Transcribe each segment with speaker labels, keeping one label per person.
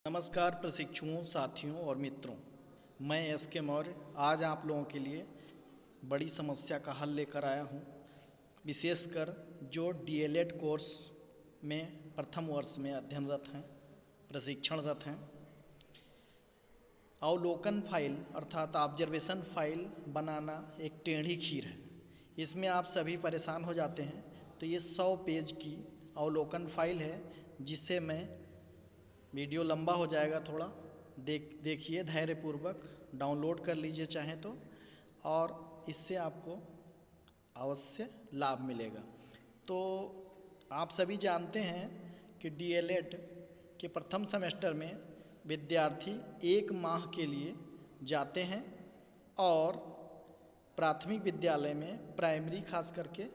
Speaker 1: नमस्कार प्रशिक्षुओं, साथियों और मित्रों। मैं एस के मौर्य आज आप लोगों के लिए बड़ी समस्या का हल लेकर आया हूँ। विशेषकर जो डीएलएड कोर्स में प्रथम वर्ष में अध्ययनरत हैं, प्रशिक्षणरत हैं। अवलोकन फाइल अर्थात ऑब्जर्वेशन फाइल बनाना एक टेढ़ी खीर है। इसमें आप सभी परेशान हो जाते हैं। तो ये 100 पेज की अवलोकन फाइल है, जिससे मैं वीडियो लंबा हो जाएगा थोड़ा, देखिए धैर्यपूर्वक, डाउनलोड कर लीजिए चाहें तो, और इससे आपको अवश्य लाभ मिलेगा। तो आप सभी जानते हैं कि डीएलएड के प्रथम सेमेस्टर में विद्यार्थी 1 माह के लिए जाते हैं और प्राथमिक विद्यालय में, प्राइमरी खास करके,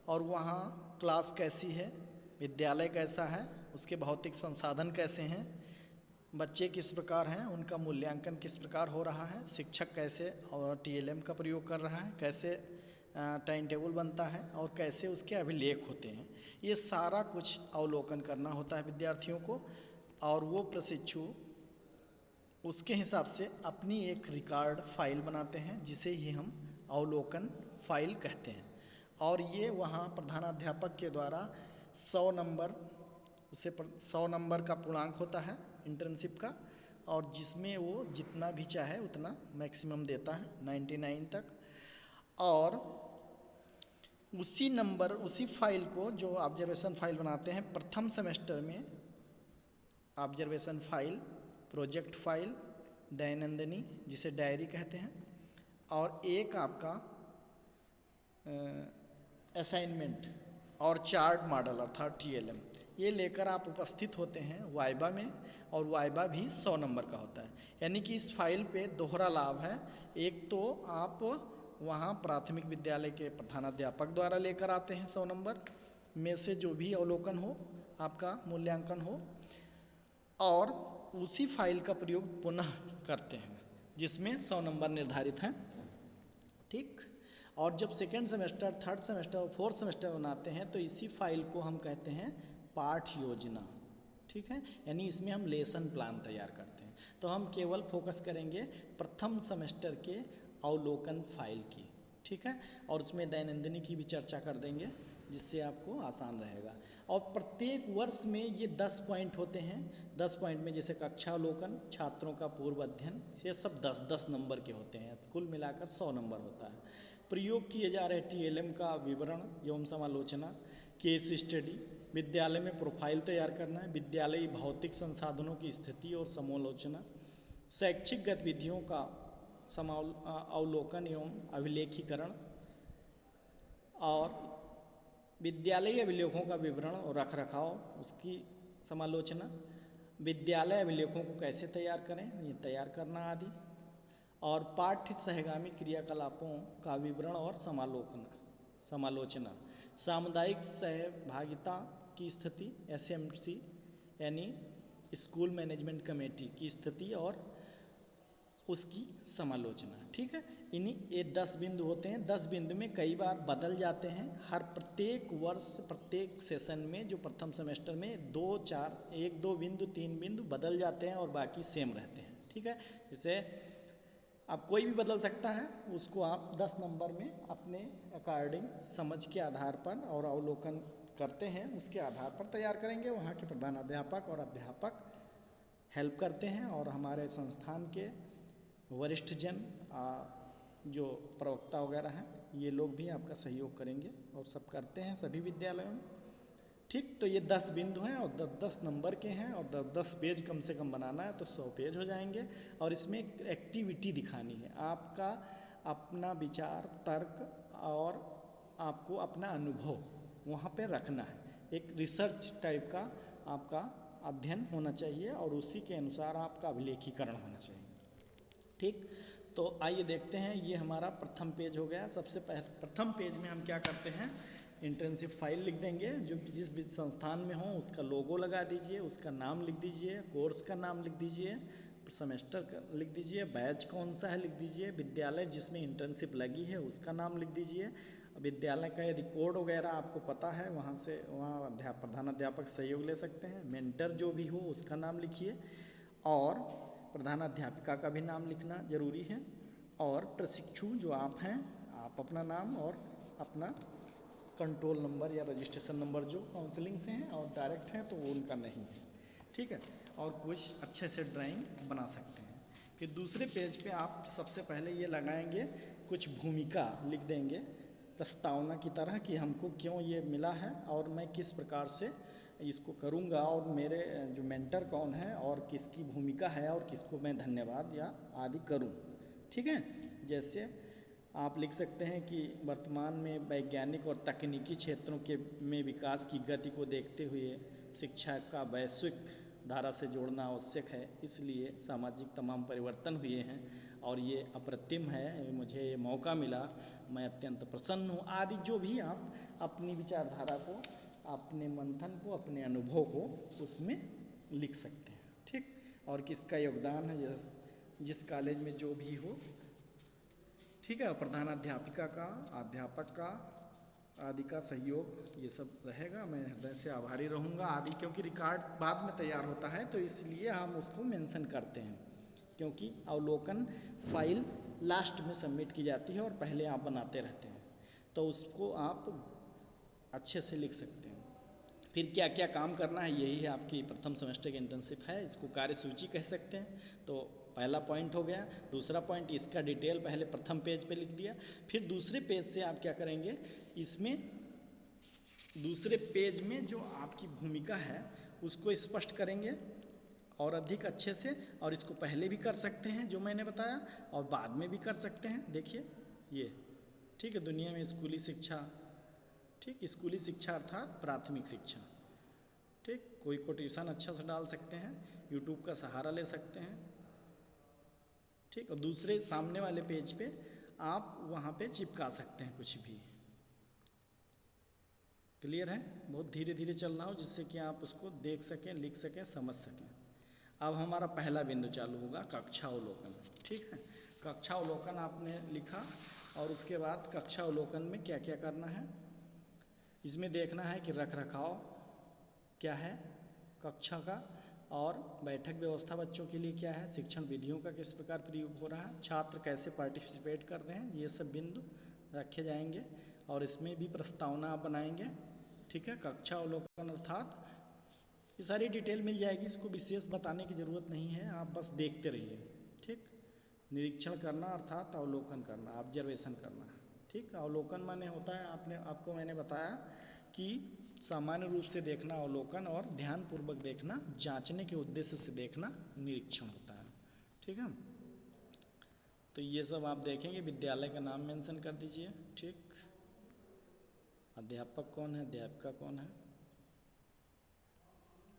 Speaker 1: और वहाँ क्लास कैसी है, विद्यालय कैसा है, उसके भौतिक संसाधन कैसे हैं, बच्चे किस प्रकार हैं, उनका मूल्यांकन किस प्रकार हो रहा है, शिक्षक कैसे और टीएलएम का प्रयोग कर रहा है, कैसे टाइम टेबल बनता है और कैसे उसके अभिलेख होते हैं, ये सारा कुछ अवलोकन करना होता है विद्यार्थियों को। और वो प्रशिक्षु उसके हिसाब से अपनी एक रिकॉर्ड फाइल बनाते हैं, जिसे ही हम अवलोकन फाइल कहते हैं। और ये वहाँ प्रधानाध्यापक के द्वारा 100 नंबर, उसे 100 नंबर का पूर्णांक होता है इंटर्नशिप का, और जिसमें वो जितना भी चाहे उतना मैक्सिमम देता है 99 तक। और उसी नंबर, उसी फाइल को, जो ऑब्जर्वेशन फाइल बनाते हैं प्रथम सेमेस्टर में, ऑब्जर्वेशन फाइल, प्रोजेक्ट फाइल, दैनंदिनी जिसे डायरी कहते हैं, और एक आपका असाइनमेंट और चार्ट मॉडल अर्थात टीएलएम, ये लेकर आप उपस्थित होते हैं वाइबा में। और वाइबा भी 100 नंबर का होता है। यानी कि इस फाइल पे दोहरा लाभ है। एक तो आप वहाँ प्राथमिक विद्यालय के प्रधानाध्यापक द्वारा लेकर आते हैं 100 नंबर में से जो भी अवलोकन हो, आपका मूल्यांकन हो, और उसी फाइल का प्रयोग पुनः करते हैं जिसमें 100 नंबर निर्धारित हैं। ठीक। और जब सेकेंड सेमेस्टर, थर्ड सेमेस्टर और फोर्थ सेमेस्टर बनाते हैं तो इसी फाइल को हम कहते हैं पाठ योजना। ठीक है, यानी इसमें हम लेसन प्लान तैयार करते हैं। तो हम केवल फोकस करेंगे प्रथम सेमेस्टर के अवलोकन फाइल की। ठीक है, और उसमें दैनंदिनी की भी चर्चा कर देंगे, जिससे आपको आसान रहेगा। और प्रत्येक वर्ष में ये 10 पॉइंट होते हैं। 10 पॉइंट में जैसे कक्षावलोकन, छात्रों का पूर्व अध्ययन, ये सब 10-10 नंबर के होते हैं। कुल मिलाकर 100 नंबर होता है। प्रयोग किए जा रहे टीएलएम का विवरण एवं समालोचना, केस स्टडी, विद्यालय में प्रोफाइल तैयार करना है, विद्यालयी भौतिक संसाधनों की स्थिति और समालोचना, शैक्षिक गतिविधियों का अवलोकन एवं अभिलेखीकरण, और विद्यालयी अभिलेखों का विवरण और रखरखाव, उसकी समालोचना, विद्यालय अभिलेखों को कैसे तैयार करें, ये तैयार करना आदि, और पाठ्य सहगामी क्रियाकलापों का विवरण और समालोचना, सामुदायिक सहभागिता की स्थिति, एसएमसी यानी स्कूल मैनेजमेंट कमेटी की स्थिति और उसकी समालोचना। ठीक है, इन्हीं ये 10 बिंदु होते हैं। 10 बिंदु में कई बार बदल जाते हैं। हर प्रत्येक वर्ष, प्रत्येक सेशन में, जो प्रथम सेमेस्टर में 2-4, 1-2 बिंदु, 3 बिंदु बदल जाते हैं और बाकी सेम रहते हैं। ठीक है, जैसे अब कोई भी बदल सकता है, उसको आप 10 नंबर में अपने अकॉर्डिंग समझ के आधार पर और अवलोकन करते हैं, उसके आधार पर तैयार करेंगे। वहाँ के प्रधानाध्यापक और अध्यापक हेल्प करते हैं, और हमारे संस्थान के वरिष्ठ जन, जो प्रवक्ता वगैरह हैं, ये लोग भी आपका सहयोग करेंगे, और सब करते हैं सभी विद्यालयों में। ठीक, तो ये 10 बिंदु हैं और 10-10 नंबर के हैं, और 10-10 पेज कम से कम बनाना है तो 100 पेज हो जाएंगे। और इसमें एक एक्टिविटी दिखानी है, आपका अपना विचार, तर्क, और आपको अपना अनुभव वहाँ पे रखना है। एक रिसर्च टाइप का आपका अध्ययन होना चाहिए, और उसी के अनुसार आपका अभिलेखीकरण होना चाहिए। ठीक, तो आइए देखते हैं। ये हमारा प्रथम पेज हो गया। सबसे प्रथम पेज में हम क्या करते हैं, इंटर्नशिप फाइल लिख देंगे। जो जिस भी संस्थान में हो उसका लोगो लगा दीजिए, उसका नाम लिख दीजिए, कोर्स का नाम लिख दीजिए, सेमेस्टर का लिख दीजिए, बैच कौन सा है लिख दीजिए, विद्यालय जिसमें इंटर्नशिप लगी है उसका नाम लिख दीजिए। विद्यालय का यदि कोड वगैरह आपको पता है, वहाँ से प्रधानाध्यापक सहयोग ले सकते हैं। मेंटर जो भी हो उसका नाम लिखिए, और प्रधानाध्यापिका का भी नाम लिखना जरूरी है, और प्रशिक्षु जो आप हैं, आप अपना नाम और अपना कंट्रोल नंबर या रजिस्ट्रेशन नंबर जो काउंसलिंग से हैं और डायरेक्ट हैं तो वो उनका नहीं है, ठीक है। और कुछ अच्छे से ड्राइंग बना सकते हैं। फिर दूसरे पेज पे आप सबसे पहले ये लगाएंगे, कुछ भूमिका लिख देंगे प्रस्तावना की तरह कि हमको क्यों ये मिला है और मैं किस प्रकार से इसको करूँगा, और मेरे जो मेंटर कौन है और किसकी भूमिका है और किसको मैं धन्यवाद या आदि करूँ, ठीक है। जैसे आप लिख सकते हैं कि वर्तमान में वैज्ञानिक और तकनीकी क्षेत्रों के में विकास की गति को देखते हुए शिक्षा का वैश्विक धारा से जोड़ना आवश्यक है, इसलिए सामाजिक तमाम परिवर्तन हुए हैं और ये अप्रतिम है, मुझे ये मौका मिला, मैं अत्यंत प्रसन्न हूँ आदि। जो भी आप अपनी विचारधारा को, अपने मंथन को, अपने अनुभव को उसमें लिख सकते हैं, ठीक। और किसका योगदान है, जिस कॉलेज में जो भी हो, ठीक है, प्रधानाध्यापिका का, अध्यापक का आदि का सहयोग ये सब रहेगा। मैं हृदय से आभारी रहूँगा आदि, क्योंकि रिकॉर्ड बाद में तैयार होता है तो इसलिए हम उसको मेंशन करते हैं, क्योंकि अवलोकन फाइल लास्ट में सबमिट की जाती है और पहले आप बनाते रहते हैं, तो उसको आप अच्छे से लिख सकते हैं। फिर क्या क्या काम करना है, यही है आपकी प्रथम सेमेस्टर की इंटर्नशिप है, इसको कार्यसूची कह सकते हैं। तो पहला पॉइंट हो गया। दूसरा पॉइंट, इसका डिटेल पहले प्रथम पेज पे लिख दिया। फिर दूसरे पेज से आप क्या करेंगे, इसमें दूसरे पेज में जो आपकी भूमिका है उसको स्पष्ट करेंगे और अधिक अच्छे से, और इसको पहले भी कर सकते हैं जो मैंने बताया और बाद में भी कर सकते हैं। देखिए ये, ठीक है, दुनिया में स्कूली शिक्षा, ठीक, स्कूली शिक्षा अर्थात प्राथमिक शिक्षा, ठीक। कोई कोटेशन अच्छा से डाल सकते हैं, यूट्यूब का सहारा ले सकते हैं, ठीक। और दूसरे सामने वाले पेज पे आप वहाँ पे चिपका सकते हैं कुछ भी। क्लियर है? बहुत धीरे धीरे चलना हो जिससे कि आप उसको देख सकें, लिख सकें, समझ सकें। अब हमारा पहला बिंदु चालू होगा, कक्षा अवलोकन, ठीक है। कक्षा अवलोकन आपने लिखा और उसके बाद कक्षा अवलोकन में क्या क्या करना है, इसमें देखना है कि रख रखाव क्या है कक्षा का, और बैठक व्यवस्था बच्चों के लिए क्या है, शिक्षण विधियों का किस प्रकार प्रयोग हो रहा है, छात्र कैसे पार्टिसिपेट करते हैं, ये सब बिंदु रखे जाएंगे। और इसमें भी प्रस्तावना आप बनाएंगे, ठीक है। कक्षा अवलोकन अर्थात ये सारी डिटेल मिल जाएगी, इसको विशेष बताने की ज़रूरत नहीं है, आप बस देखते रहिए, ठीक। निरीक्षण करना अर्थात अवलोकन करना, ऑब्जर्वेशन करना, ठीक। अवलोकन माने होता है, आपको मैंने बताया कि सामान्य रूप से देखना अवलोकन, और ध्यानपूर्वक देखना, जांचने के उद्देश्य से देखना निरीक्षण होता है, ठीक है। तो ये सब आप देखेंगे। विद्यालय का नाम मेंशन कर दीजिए, ठीक। अध्यापक कौन है, अध्यापिका कौन है,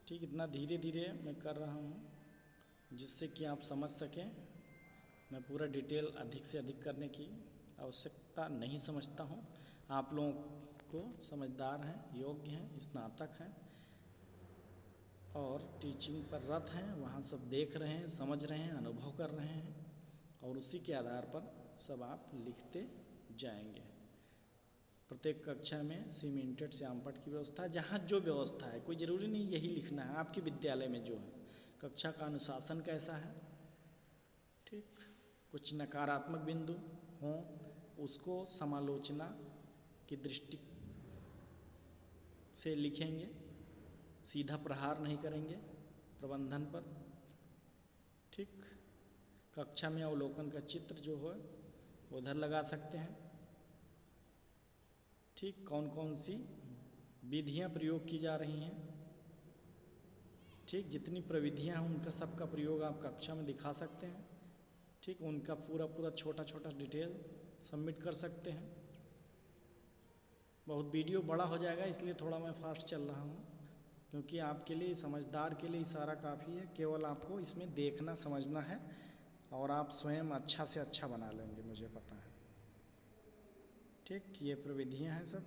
Speaker 1: ठीक। इतना धीरे धीरे मैं कर रहा हूँ जिससे कि आप समझ सकें। मैं पूरा डिटेल अधिक से अधिक करने की आवश्यकता नहीं समझता हूँ। आप लोगों को समझदार हैं, योग्य हैं, स्नातक हैं और टीचिंग पर रत हैं, वहाँ सब देख रहे हैं, समझ रहे हैं, अनुभव कर रहे हैं, और उसी के आधार पर सब आप लिखते जाएंगे। प्रत्येक कक्षा में सीमेंटेड श्यामपट्ट की व्यवस्था, जहाँ जो व्यवस्था है, कोई ज़रूरी नहीं यही लिखना है, आपके विद्यालय में जो है। कक्षा का अनुशासन कैसा है, ठीक। कुछ नकारात्मक बिंदु हों उसको समालोचना की दृष्टि से लिखेंगे, सीधा प्रहार नहीं करेंगे प्रबंधन पर, ठीक। कक्षा में अवलोकन का चित्र जो है उधर लगा सकते हैं, ठीक। कौन कौन सी विधियाँ प्रयोग की जा रही हैं, ठीक। जितनी प्रविधियाँ हैं उनका सबका प्रयोग आप कक्षा में दिखा सकते हैं, ठीक। उनका पूरा पूरा छोटा छोटा डिटेल सबमिट कर सकते हैं। बहुत वीडियो बड़ा हो जाएगा इसलिए थोड़ा मैं फास्ट चल रहा हूँ, क्योंकि आपके लिए, समझदार के लिए इशारा काफ़ी है। केवल आपको इसमें देखना समझना है और आप स्वयं अच्छा से अच्छा बना लेंगे, मुझे पता है, ठीक। ये प्रविधियाँ हैं सब।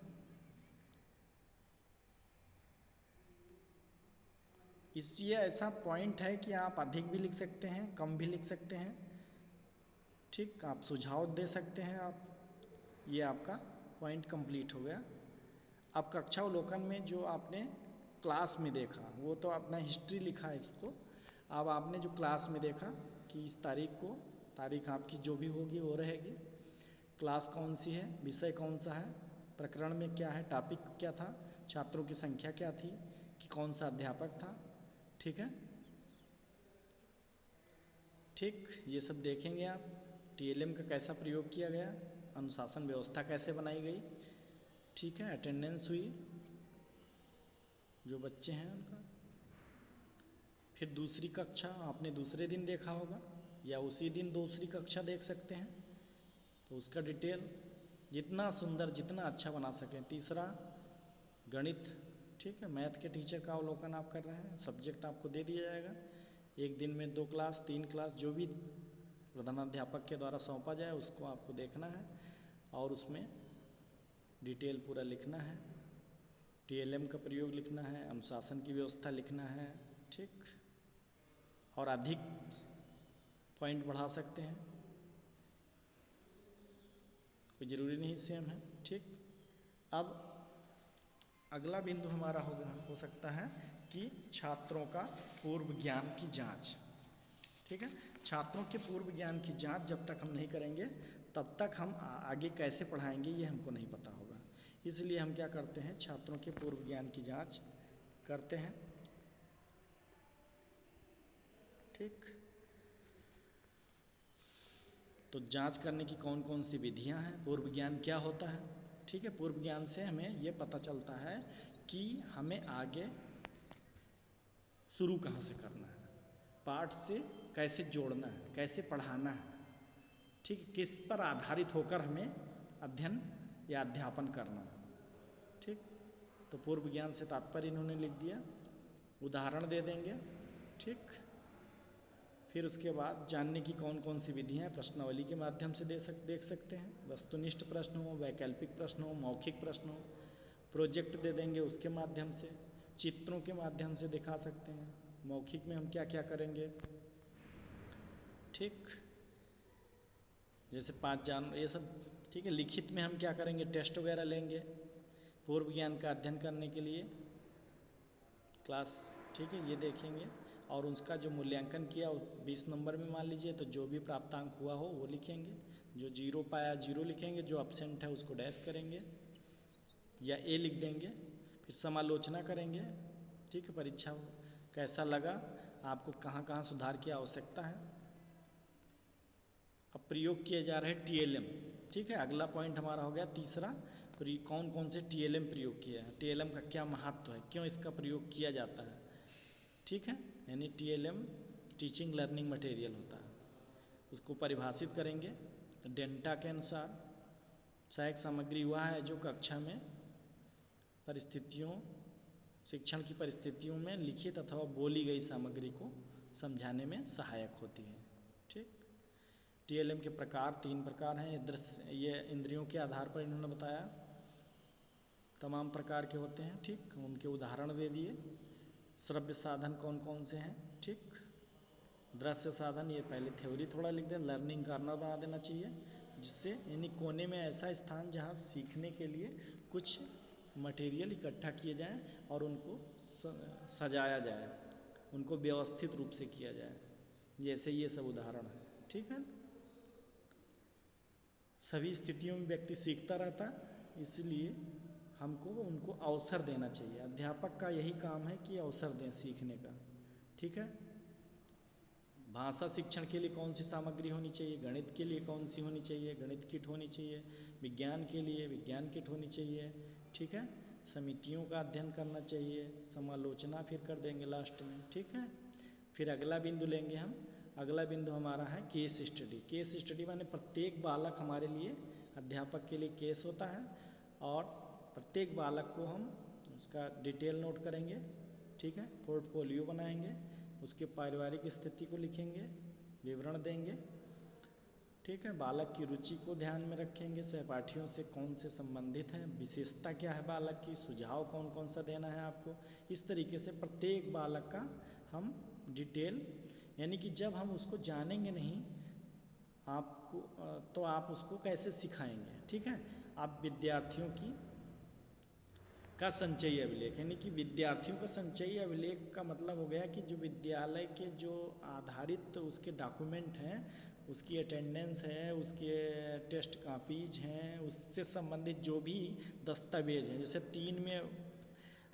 Speaker 1: इसलिए ऐसा पॉइंट है कि आप अधिक भी लिख सकते हैं, कम भी लिख सकते हैं, ठीक। आप सुझाव दे सकते हैं आप। ये आपका पॉइंट कंप्लीट हो गया। अब कक्षा अवलोकन में जो आपने क्लास में देखा वो तो अपना हिस्ट्री लिखा है इसको। अब आपने जो क्लास में देखा कि इस तारीख को, तारीख आपकी जो भी होगी वो रहेगी, क्लास कौन सी है, विषय कौन सा है, प्रकरण में क्या है, टॉपिक क्या था, छात्रों की संख्या क्या थी, कि कौन सा अध्यापक था। ठीक है, ठीक, ये सब देखेंगे आप। टीएलएम का कैसा प्रयोग किया गया, अनुशासन व्यवस्था कैसे बनाई गई। ठीक है, अटेंडेंस हुई जो बच्चे हैं उनका। फिर दूसरी कक्षा आपने दूसरे दिन देखा होगा या उसी दिन दूसरी कक्षा देख सकते हैं, तो उसका डिटेल जितना सुंदर जितना अच्छा बना सकें। तीसरा गणित, ठीक है, मैथ के टीचर का अवलोकन आप कर रहे हैं, सब्जेक्ट आपको दे दिया जाएगा। एक दिन में 2 क्लास 3 क्लास जो भी प्रधानाध्यापक के द्वारा सौंपा जाए उसको आपको देखना है और उसमें डिटेल पूरा लिखना है। टीएलएम का प्रयोग लिखना है, अनुशासन की व्यवस्था लिखना है। ठीक, और अधिक पॉइंट बढ़ा सकते हैं, कोई ज़रूरी नहीं सेम है। ठीक, अब अगला बिंदु हमारा हो सकता है कि छात्रों का पूर्व ज्ञान की जांच। ठीक है, छात्रों के पूर्व ज्ञान की जांच जब तक हम नहीं करेंगे तब तक हम आगे कैसे पढ़ाएंगे ये हमको नहीं पता होगा। इसलिए हम क्या करते हैं, छात्रों के पूर्व ज्ञान की जांच करते हैं। ठीक, तो जांच करने की कौन कौन सी विधियां हैं, पूर्व ज्ञान क्या होता है। ठीक है, पूर्व ज्ञान से हमें ये पता चलता है कि हमें आगे शुरू कहाँ से करना है, पाठ से कैसे जोड़ना है, कैसे पढ़ाना है। ठीक, किस पर आधारित होकर हमें अध्ययन या अध्यापन करना है। ठीक, तो पूर्व ज्ञान से तात्पर्य इन्होंने लिख दिया, उदाहरण दे देंगे। ठीक, फिर उसके बाद जानने की कौन कौन सी विधियाँ हैं, प्रश्नावली के माध्यम से देख सकते हैं, वस्तुनिष्ठ प्रश्न हो, वैकल्पिक प्रश्न हो, मौखिक प्रश्न हो, प्रोजेक्ट दे देंगे उसके माध्यम से, चित्रों के माध्यम से दिखा सकते हैं। मौखिक में हम क्या क्या करेंगे, ठीक, जैसे 5 जान ये सब। ठीक है, लिखित में हम क्या करेंगे, टेस्ट वगैरह लेंगे पूर्व ज्ञान का अध्ययन करने के लिए क्लास। ठीक है, ये देखेंगे और उसका जो मूल्यांकन किया 20 नंबर में मान लीजिए, तो जो भी प्राप्तांक हुआ हो वो लिखेंगे, जो 0 पाया 0 लिखेंगे, जो अपसेंट है उसको डैश करेंगे या ए लिख देंगे। फिर समालोचना करेंगे। ठीक है, परीक्षा कैसा लगा, आपको कहाँ कहाँ सुधार की आवश्यकता है। अब प्रयोग किए जा रहे हैं टीएलएम। ठीक है, अगला पॉइंट हमारा हो गया तीसरा, कौन कौन से टीएलएम प्रयोग किया है, टीएलएम का क्या महत्व है, क्यों इसका प्रयोग किया जाता है। ठीक है, यानी टीएलएम टीचिंग लर्निंग मटेरियल होता है, उसको परिभाषित करेंगे डेंटा के अनुसार। सहायक सामग्री वह है जो कक्षा में परिस्थितियों, शिक्षण की परिस्थितियों में लिखित अथवा बोली गई सामग्री को समझाने में सहायक होती है। ठीक, टीएलएम के प्रकार 3 प्रकार हैं, दृश्य ये इंद्रियों के आधार पर इन्होंने बताया तमाम प्रकार के होते हैं। ठीक, उनके उदाहरण दे दिए। श्रव्य साधन कौन कौन से हैं। ठीक, दृश्य साधन ये पहले थ्योरी थोड़ा लिख दें, लर्निंग कॉर्नर बना देना चाहिए, जिससे यानी कोने में ऐसा स्थान जहाँ सीखने के लिए कुछ मटेरियल इकट्ठा किए जाएं और उनको सजाया जाए, उनको व्यवस्थित रूप से किया जाए, जैसे ये सब उदाहरण है। ठीक है, सभी स्थितियों में व्यक्ति सीखता रहता है, इसलिए हमको उनको अवसर देना चाहिए। अध्यापक का यही काम है कि अवसर दें सीखने का। ठीक है, भाषा शिक्षण के लिए कौन सी सामग्री होनी चाहिए, गणित के लिए कौन सी होनी चाहिए, गणित किट होनी चाहिए, विज्ञान के लिए विज्ञान किट होनी चाहिए। ठीक है, समितियों का अध्ययन करना चाहिए, समालोचना फिर कर देंगे लास्ट में। ठीक है, फिर अगला बिंदु लेंगे हम, अगला बिंदु हमारा है केस स्टडी। केस स्टडी माने प्रत्येक बालक हमारे लिए, अध्यापक के लिए केस होता है और प्रत्येक बालक को हम उसका डिटेल नोट करेंगे। ठीक है, पोर्टफोलियो बनाएंगे, उसके पारिवारिक स्थिति को लिखेंगे, विवरण देंगे। ठीक है, बालक की रुचि को ध्यान में रखेंगे, सहपाठियों से कौन से संबंधित हैं, विशेषता क्या है बालक की, सुझाव कौन कौन सा देना है आपको। इस तरीके से प्रत्येक बालक का हम डिटेल, यानी कि जब हम उसको जानेंगे नहीं आपको तो आप उसको कैसे सिखाएंगे। ठीक है, आप विद्यार्थियों की का संचयी अभिलेख, यानी कि विद्यार्थियों का संचयी अभिलेख का मतलब हो गया कि जो विद्यालय के जो आधारित उसके डॉक्यूमेंट हैं, उसकी अटेंडेंस है, उसके टेस्ट कापीज हैं, उससे संबंधित जो भी दस्तावेज हैं, जैसे 3 में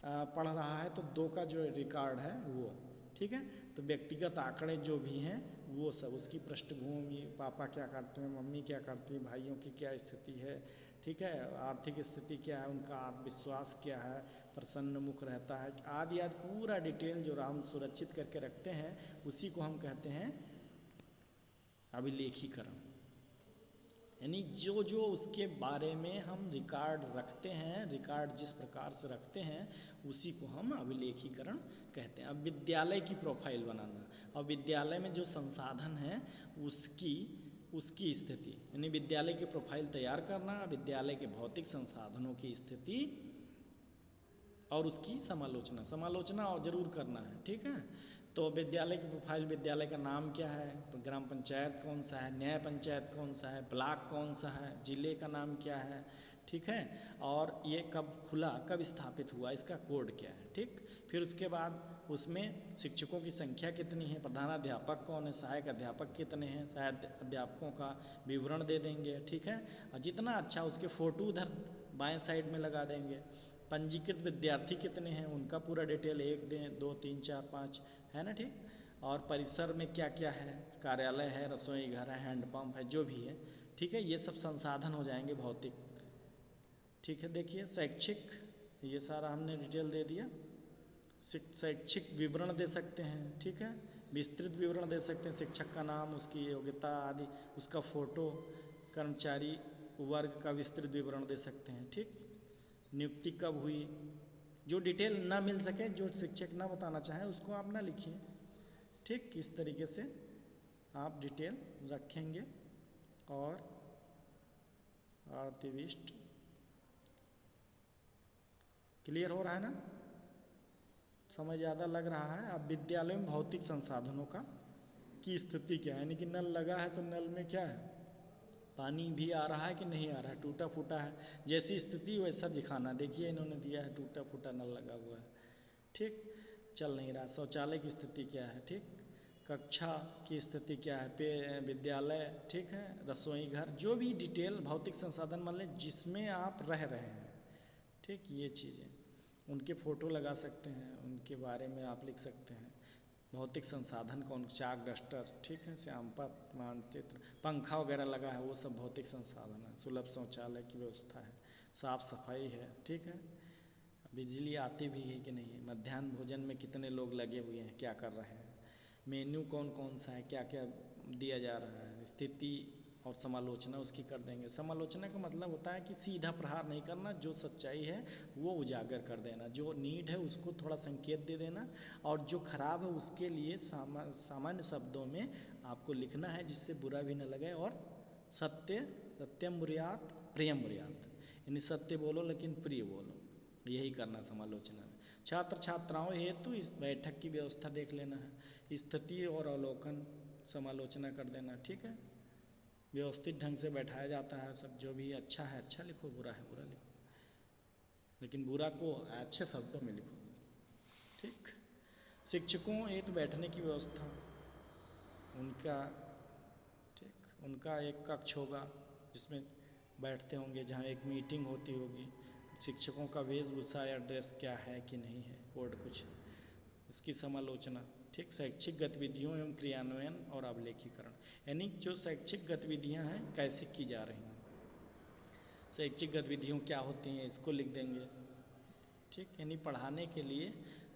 Speaker 1: पढ़ रहा है तो 2 का जो रिकॉर्ड है वो, ठीक है। तो व्यक्तिगत आंकड़े जो भी हैं वो सब, उसकी पृष्ठभूमि, पापा क्या करते हैं, मम्मी क्या करती है, भाइयों की क्या स्थिति है, ठीक है, आर्थिक स्थिति क्या है, उनका आत्मविश्वास क्या है, प्रसन्न मुख रहता है, आदि आदि पूरा डिटेल जो हम सुरक्षित करके रखते हैं उसी को हम कहते हैं अभिलेखीकरण। यानी जो जो उसके बारे में हम रिकॉर्ड रखते हैं, रिकॉर्ड जिस प्रकार से रखते हैं उसी को हम अभिलेखीकरण कहते हैं। अब विद्यालय की प्रोफाइल बनाना, और विद्यालय में जो संसाधन है उसकी स्थिति, यानी विद्यालय की प्रोफाइल तैयार करना, विद्यालय के भौतिक संसाधनों की स्थिति और उसकी समालोचना और ज़रूर करना है, ठीक है। तो विद्यालय की प्रोफाइल, विद्यालय का नाम क्या है, ग्राम पंचायत कौन सा है, न्याय पंचायत कौन सा है, ब्लॉक कौन सा है, जिले का नाम क्या है, ठीक है, और ये कब खुला, कब स्थापित हुआ, इसका कोड क्या है, ठीक। फिर उसके बाद उसमें शिक्षकों की संख्या कितनी है, प्रधानाध्यापक कौन है, सहायक अध्यापक कितने हैं, सहायक अध्यापकों का विवरण दे देंगे, ठीक है। और जितना अच्छा उसके फ़ोटो उधर बाएं साइड में लगा देंगे। पंजीकृत विद्यार्थी कितने हैं उनका पूरा डिटेल 1 दें, 2 3 4 5, है ना, ठीक। और परिसर में क्या क्या है, कार्यालय है, रसोई घर है, हैंडपम्प है, जो भी है, ठीक है, ये सब संसाधन हो जाएंगे भौतिक, ठीक है। देखिए शैक्षिक, ये सारा हमने डिटेल दे दिया। शैक्षिक विवरण दे सकते हैं, ठीक है, विस्तृत विवरण दे सकते हैं, शिक्षक का नाम, उसकी योग्यता आदि, उसका फ़ोटो, कर्मचारी वर्ग का विस्तृत विवरण दे सकते हैं, ठीक। नियुक्ति कब हुई, जो डिटेल ना मिल सके, जो शिक्षक ना बताना चाहे उसको आप ना लिखिए, ठीक। किस तरीके से आप डिटेल रखेंगे। और आर्टिविस्ट क्लियर हो रहा है ना, समय ज़्यादा लग रहा है। अब विद्यालय में भौतिक संसाधनों का की स्थिति क्या है, यानी कि नल लगा है तो नल में क्या है, पानी भी आ रहा है कि नहीं आ रहा है, टूटा फूटा है, जैसी स्थिति वैसा दिखाना। देखिए इन्होंने दिया है टूटा फूटा नल लगा हुआ है, ठीक, चल नहीं रहा। शौचालय की स्थिति क्या है, ठीक, कक्षा की स्थिति क्या है, पे विद्यालय, ठीक है, रसोई घर, जो भी डिटेल भौतिक संसाधन मान लें जिसमें आप रह रहे हैं, ठीक, ये चीज़ें, उनके फ़ोटो लगा सकते हैं, उनके बारे में आप लिख सकते हैं। भौतिक संसाधन कौन, चाक डस्टर, ठीक है, श्यामपत मानचित्र, पंखा वगैरह लगा है, वो सब भौतिक संसाधन है। सुलभ शौचालय की व्यवस्था है, साफ सफाई है, ठीक है, बिजली आती भी है कि नहीं, मध्याह्न भोजन में कितने लोग लगे हुए हैं, क्या कर रहे हैं, मेन्यू कौन कौन सा है, क्या क्या दिया जा रहा है, स्थिति और समालोचना उसकी कर देंगे। समालोचना का मतलब होता है कि सीधा प्रहार नहीं करना, जो सच्चाई है वो उजागर कर देना, जो नीड है उसको थोड़ा संकेत दे देना, और जो खराब है उसके लिए सामान्य शब्दों में आपको लिखना है जिससे बुरा भी न लगे। और सत्यम बुर्यात प्रियम बुर्यात, यानी सत्य बोलो लेकिन प्रिय बोलो, यही करना समालोचना में। छात्र छात्राओं हेतु इस बैठक की व्यवस्था देख लेना है, स्थिति और अवलोकन समालोचना कर देना, ठीक है, व्यवस्थित ढंग से बैठाया जाता है सब, जो भी अच्छा है अच्छा लिखो, बुरा है बुरा लिखो, लेकिन बुरा को अच्छे शब्दों में लिखो, ठीक। शिक्षकों हेतु बैठने की व्यवस्था, उनका, ठीक, उनका एक कक्ष होगा जिसमें बैठते होंगे, जहाँ एक मीटिंग होती होगी। शिक्षकों का वेशभूषा या ड्रेस क्या है कि नहीं है, कोड कुछ, उसकी समालोचना, ठीक। शैक्षिक गतिविधियों एवं क्रियान्वयन और अभिलेखीकरण, यानी जो शैक्षिक गतिविधियां हैं कैसे की जा रही हैं, शैक्षिक गतिविधियों क्या होती हैं इसको लिख देंगे, ठीक, यानी पढ़ाने के लिए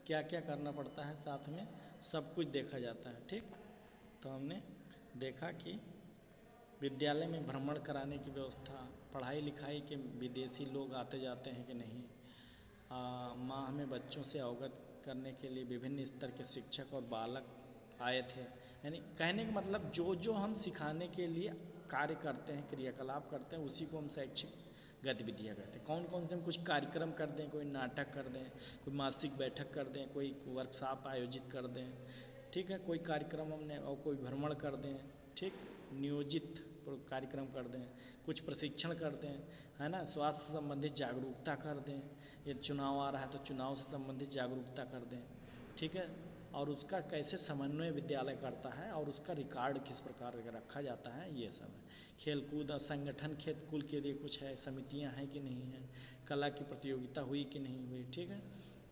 Speaker 1: क्या क्या करना पड़ता है, साथ में सब कुछ देखा जाता है, ठीक। तो हमने देखा कि विद्यालय में भ्रमण कराने की व्यवस्था, पढ़ाई लिखाई के विदेशी लोग आते जाते हैं कि नहीं, माह में बच्चों से अवगत करने के लिए विभिन्न स्तर के शिक्षक और बालक आए थे। यानी कहने का मतलब जो जो हम सिखाने के लिए कार्य करते हैं, क्रियाकलाप करते हैं, उसी को हम शैक्षिक गतिविधियाँ कहते हैं। कौन कौन से हम कुछ कार्यक्रम कर दें, कोई नाटक कर दें, कोई मासिक बैठक कर दें, कोई वर्कशॉप आयोजित कर दें, ठीक है, कोई कार्यक्रम हमने और कोई भ्रमण कर दें, ठीक, नियोजित कार्यक्रम कर दें, कुछ प्रशिक्षण कर दें, है ना, स्वास्थ्य से संबंधित जागरूकता कर दें, ये चुनाव आ रहा है तो चुनाव से संबंधित जागरूकता कर दें, ठीक है, और उसका कैसे समन्वय विद्यालय करता है और उसका रिकॉर्ड किस प्रकार रखा जाता है, ये सब है। खेलकूद और संगठन खेलकूद के लिए कुछ है, समितियां हैं कि नहीं है, कला की प्रतियोगिता हुई कि नहीं हुई, ठीक है,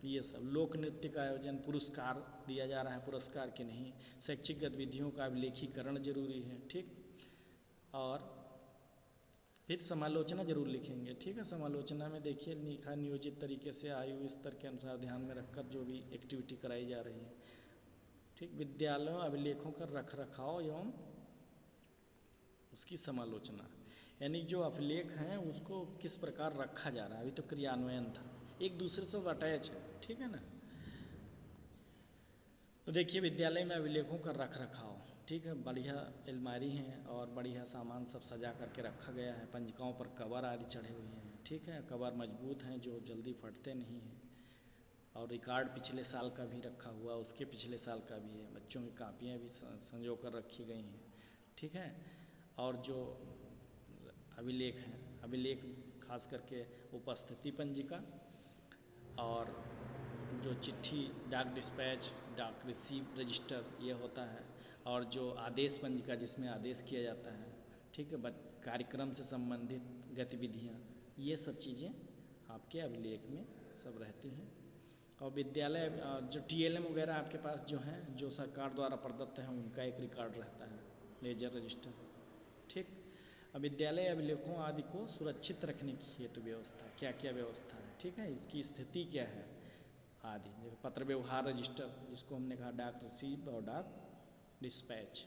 Speaker 1: ये सब। लोक नृत्य का आयोजन, पुरस्कार दिया जा रहा है, पुरस्कार के नहीं, शैक्षिक गतिविधियों का अभिलेखीकरण जरूरी है, ठीक, और फिर समालोचना जरूर लिखेंगे, ठीक है। समालोचना में देखिए लिखा नियोजित तरीके से आयु स्तर के अनुसार ध्यान में रखकर जो भी एक्टिविटी कराई जा रही है, ठीक। विद्यालयों अभिलेखों का रख रखाव एवं उसकी समालोचना, यानी जो अभिलेख हैं उसको किस प्रकार रखा जा रहा है, अभी तो क्रियान्वयन था, एक दूसरे से अटैच है, ठीक है ना। तो देखिए विद्यालय में अभिलेखों का रख रखाव, ठीक है, बढ़िया अलमारी हैं और बढ़िया सामान सब सजा करके रखा गया है, पंजिकाओं पर कवर आदि चढ़े हुए हैं, ठीक है, कवर मजबूत हैं जो जल्दी फटते नहीं हैं, और रिकॉर्ड पिछले साल का भी रखा हुआ, उसके पिछले साल का भी है, बच्चों की कापियाँ भी संजो कर रखी गई हैं, ठीक है। और जो अभिलेख हैं, अभिलेख खास करके उपस्थिति पंजिका और जो चिट्ठी डाक डिस्पैच डाक रिसीव रजिस्टर ये होता है, और जो आदेश पंजिका जिसमें आदेश किया जाता है, ठीक है, कार्यक्रम से संबंधित गतिविधियाँ, ये सब चीज़ें आपके अभिलेख में सब रहती हैं। और विद्यालय जो TLM वगैरह आपके पास जो हैं, जो सरकार द्वारा प्रदत्त हैं, उनका एक रिकॉर्ड रहता है, लेजर रजिस्टर, ठीक। अब विद्यालय अभिलेखों आदि को सुरक्षित रखने की हेतु व्यवस्था, क्या क्या व्यवस्था है, ठीक है, इसकी स्थिति क्या है आदि, पत्र व्यवहार रजिस्टर जिसको हमने कहा, डाक रिसीव और डाक डिस्पैच।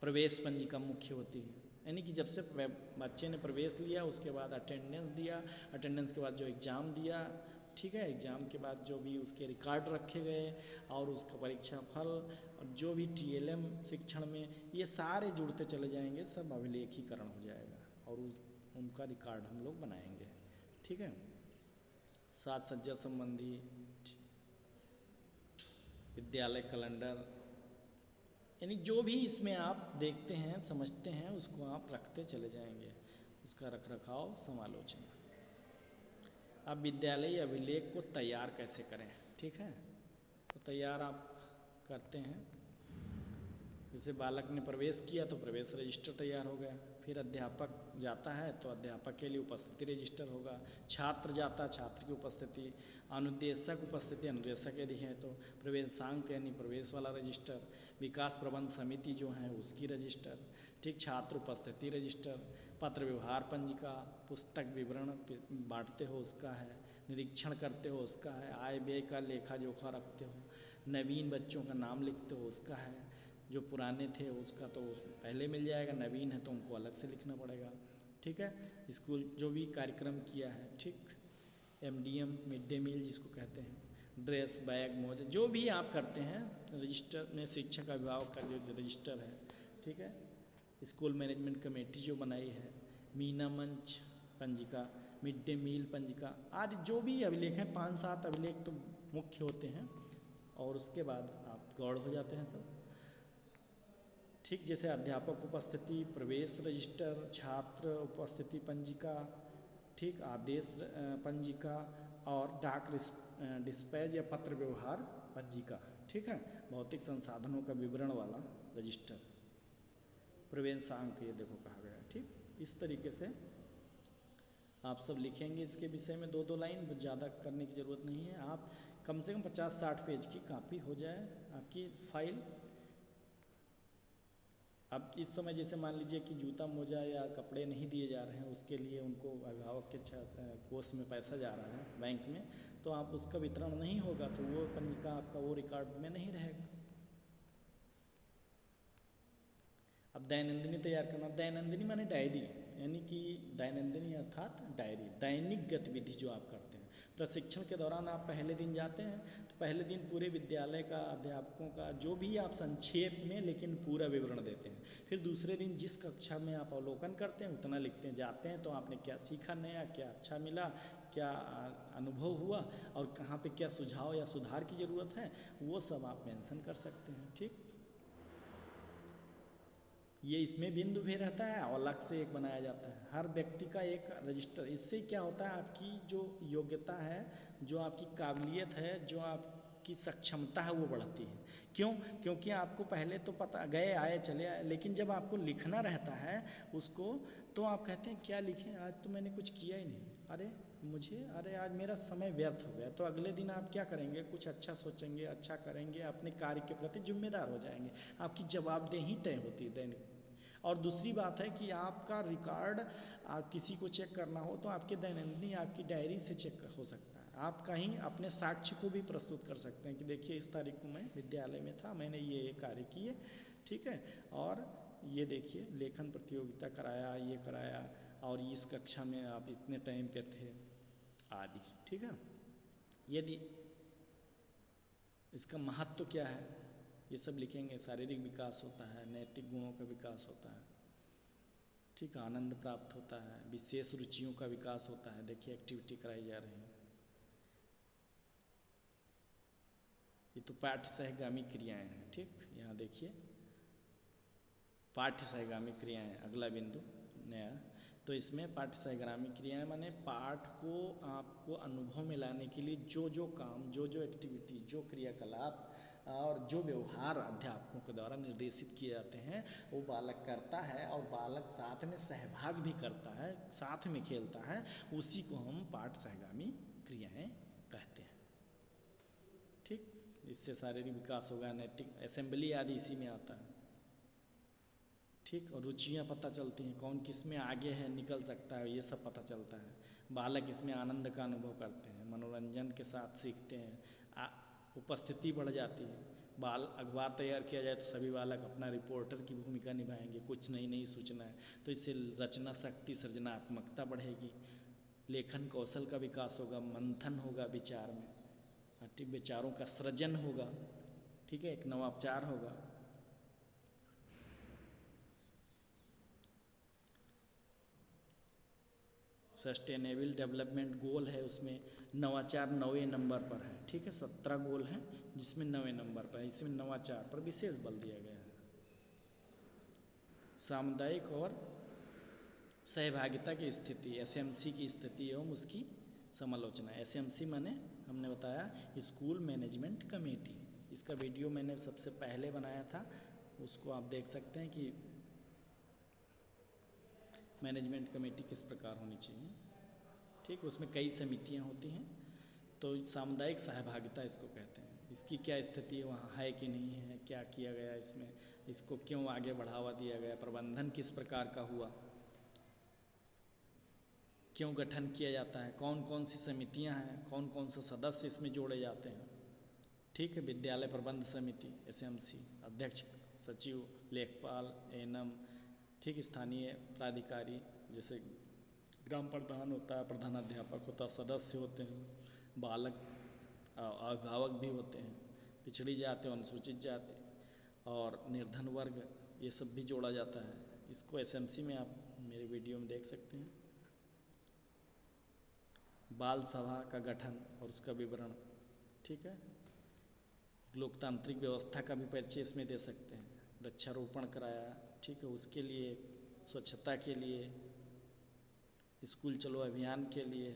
Speaker 1: प्रवेश पंजिका मुख्य होती है, यानी कि जब से बच्चे ने प्रवेश लिया उसके बाद अटेंडेंस दिया, अटेंडेंस के बाद जो एग्ज़ाम दिया, ठीक है, एग्ज़ाम के बाद जो भी उसके रिकॉर्ड रखे गए और उसका परीक्षा फल और जो भी TLM शिक्षण में ये सारे जुड़ते चले जाएंगे, सब अभिलेखीकरण हो जाएगा और उनका रिकॉर्ड हम लोग बनाएंगे, ठीक है। साज सज्जा संबंधी विद्यालय कैलेंडर, यानी जो भी इसमें आप देखते हैं समझते हैं उसको आप रखते चले जाएंगे, उसका रख रखाव समालोचना। अब विद्यालयी अभिलेख को तैयार कैसे करें, ठीक है, तो तैयार आप करते हैं, जैसे बालक ने प्रवेश किया तो प्रवेश रजिस्टर तैयार हो गया, फिर अध्यापक जाता है तो अध्यापक के लिए उपस्थिति रजिस्टर होगा, छात्र जाता है छात्र की उपस्थिति, अनुदेशक उपस्थिति अनुदेशक यदि है तो प्रवेशांक यानी प्रवेश वाला रजिस्टर, विकास प्रबंध समिति जो है उसकी रजिस्टर, ठीक, छात्र उपस्थिति रजिस्टर, पत्र व्यवहार पंजिका, पुस्तक विवरण बांटते हो उसका है, निरीक्षण करते हो उसका है, आय व्यय का लेखा जोखा रखते हो, नवीन बच्चों का नाम लिखते हो उसका है, जो पुराने थे उसका तो पहले मिल जाएगा, नवीन है तो उनको अलग से लिखना पड़ेगा, ठीक है। स्कूल जो भी कार्यक्रम किया है, ठीक, MDM मिड डे मील जिसको कहते हैं, ड्रेस बैग मोजे जो भी आप करते हैं, रजिस्टर में शिक्षक अभिभावक का जो रजिस्टर है, ठीक है, स्कूल मैनेजमेंट कमेटी जो बनाई है, मीना मंच पंजिका, मिड डे मील पंजिका आदि जो भी अभिलेख हैं, 5-7 अभिलेख तो मुख्य होते हैं और उसके बाद आप गौड़ हो जाते हैं सब, ठीक। जैसे अध्यापक उपस्थिति, प्रवेश रजिस्टर, छात्र उपस्थिति पंजिका, ठीक, आदेश पंजिका और डाक डिस्पैच या पत्र व्यवहार पंजिका, ठीक है, भौतिक संसाधनों का विवरण वाला रजिस्टर, प्रवेशांक ये देखो कहा गया है, ठीक। इस तरीके से आप सब लिखेंगे, इसके विषय में 2-2 लाइन, ज़्यादा करने की ज़रूरत नहीं है, आप कम से कम 50-60 पेज की कॉपी हो जाए आपकी फाइल। अब इस समय जैसे मान लीजिए कि जूता मोजा या कपड़े नहीं दिए जा रहे हैं, उसके लिए उनको अभिभावक के कोष में पैसा जा रहा है बैंक में, तो आप उसका वितरण नहीं होगा तो वो पंजिका आपका वो रिकॉर्ड में नहीं रहेगा। अब दैनंदिनी तैयार करना, दैनंदिनी माने डायरी, यानी कि दैनंदिनी अर्थात डायरी, दैनिक गतिविधि जो आप करते हैं। प्रशिक्षण के दौरान आप पहले दिन जाते हैं तो पहले दिन पूरे विद्यालय का, अध्यापकों का जो भी आप संक्षेप में लेकिन पूरा विवरण देते हैं, फिर दूसरे दिन जिस कक्षा में आप अवलोकन करते हैं उतना लिखते हैं, जाते हैं तो आपने क्या सीखा नया, क्या अच्छा मिला, क्या अनुभव हुआ और कहाँ पे क्या सुझाव या सुधार की ज़रूरत है, वो सब आप मेंशन कर सकते हैं। ठीक, ये इसमें बिंदु भी रहता है और अलग से एक बनाया जाता है, हर व्यक्ति का एक रजिस्टर। इससे क्या होता है, आपकी जो योग्यता है, जो आपकी काबिलियत है, जो आपकी सक्षमता है, वो बढ़ती है। क्यों? क्योंकि आपको पहले तो पता गए आए चले आए, लेकिन जब आपको लिखना रहता है उसको, तो आप कहते हैं क्या लिखें, आज तो मैंने कुछ किया ही नहीं, अरे आज मेरा समय व्यर्थ हो गया। तो अगले दिन आप क्या करेंगे, कुछ अच्छा सोचेंगे, अच्छा करेंगे, अपने कार्य के प्रति जिम्मेदार हो जाएंगे, आपकी जवाबदेही तय होती है दैनिक। और दूसरी बात है कि आपका रिकॉर्ड आप किसी को चेक करना हो तो आपके दैनंदिनी आपकी डायरी से चेक हो सकता है। आप कहीं अपने साक्ष्य को भी प्रस्तुत कर सकते हैं कि देखिए इस तारीख को मैं विद्यालय में था, मैंने ये कार्य किए, ठीक है, और ये देखिए लेखन प्रतियोगिता कराया, ये कराया, और इस कक्षा में आप इतने टाइम पे थे आदि। ठीक है, यदि इसका महत्व क्या है ये सब लिखेंगे। शारीरिक विकास होता है, नैतिक गुणों का विकास होता है, ठीक, आनंद प्राप्त होता है, विशेष रुचियों का विकास होता है। देखिए एक्टिविटी कराई जा रही है, ये तो पाठ्य सहगामी क्रियाएं हैं। ठीक, यहाँ देखिए पाठ्य सहगामी क्रियाएं, अगला बिंदु नया। तो इसमें पाठ्य सहगामी क्रियाएं माने पाठ को आपको अनुभव में लाने के लिए जो जो काम, जो जो एक्टिविटी, जो क्रियाकलाप और जो व्यवहार अध्यापकों के द्वारा निर्देशित किए जाते हैं वो बालक करता है, और बालक साथ में सहभाग भी करता है, साथ में खेलता है, उसी को हम पाठ सहगामी क्रियाएं कहते हैं। ठीक, इससे शारीरिक विकास होगा, नैतिक, असेंबली आदि इसी में आता है। ठीक, और रुचियाँ पता चलती हैं, कौन किस में आगे है, निकल सकता है, ये सब पता चलता है। बालक इसमें आनंद का अनुभव करते हैं, मनोरंजन के साथ सीखते हैं, उपस्थिति बढ़ जाती है। अखबार तैयार किया जाए तो सभी बालक अपना रिपोर्टर की भूमिका निभाएंगे, कुछ नई नई सूचना है तो इससे रचना शक्ति, सृजनात्मकता बढ़ेगी, लेखन कौशल का विकास होगा, मंथन होगा विचार में, ठीक, विचारों का सृजन होगा, ठीक है, एक नवाचार होगा। सस्टेनेबल डेवलपमेंट गोल है, उसमें नवाचार 9वें नंबर पर है। ठीक है, 17 गोल हैं जिसमें 9वें नंबर पर है, इसमें नवाचार पर विशेष बल दिया गया है। सामुदायिक और सहभागिता की स्थिति, एसएमसी की स्थिति एवं उसकी समालोचना। एसएमसी माने हमने बताया स्कूल मैनेजमेंट कमेटी, इसका वीडियो मैंने सबसे पहले बनाया था, उसको आप देख सकते हैं कि मैनेजमेंट कमेटी किस प्रकार होनी चाहिए। ठीक, उसमें कई समितियां होती हैं। तो सामुदायिक सहभागिता इसको कहते हैं, इसकी क्या स्थिति वहाँ है कि नहीं है, क्या किया गया इसमें, इसको क्यों आगे बढ़ावा दिया गया, प्रबंधन किस प्रकार का हुआ, क्यों गठन किया जाता है, कौन कौन सी समितियां हैं, कौन कौन से सदस्य इसमें जोड़े जाते हैं। ठीक है, विद्यालय प्रबंध समिति एसएमसी, अध्यक्ष, सचिव, लेखपाल, एएनएम, ठीक, स्थानीय प्राधिकारी जैसे ग्राम प्रधान होता है, प्रधानाध्यापक होता है, सदस्य होते हैं, बालक अभिभावक भी होते हैं, पिछड़ी जाति, अनुसूचित जाति और निर्धन वर्ग, ये सब भी जोड़ा जाता है। इसको एसएमसी में आप मेरे वीडियो में देख सकते हैं। बाल सभा का गठन और उसका विवरण, ठीक है, लोकतांत्रिक व्यवस्था का भी परिचय इसमें दे सकते हैं। वृक्षारोपण कराया, ठीक है, उसके लिए, स्वच्छता के लिए, स्कूल चलो अभियान के लिए,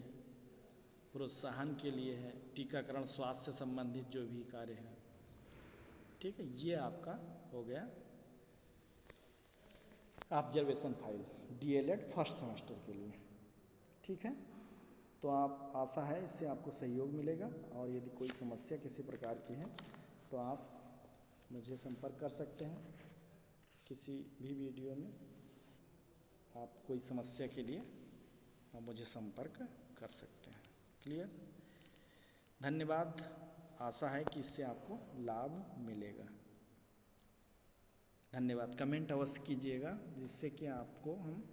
Speaker 1: प्रोत्साहन के लिए है, टीकाकरण, स्वास्थ्य से संबंधित जो भी कार्य हैं। ठीक है, ये आपका हो गया observation file DElEd first semester के लिए। ठीक है, तो आप, आशा है इससे आपको सहयोग मिलेगा, और यदि कोई समस्या किसी प्रकार की है तो आप मुझे संपर्क कर सकते हैं। किसी भी वीडियो में आप कोई समस्या के लिए आप मुझे संपर्क कर सकते हैं। क्लियर, धन्यवाद। आशा है कि इससे आपको लाभ मिलेगा। धन्यवाद। कमेंट अवश्य कीजिएगा जिससे कि आपको हम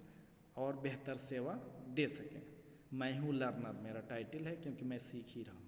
Speaker 1: और बेहतर सेवा दे सकें। मैं हूँ लर्नर, मेरा टाइटल है, क्योंकि मैं सीख ही रहा हूँ।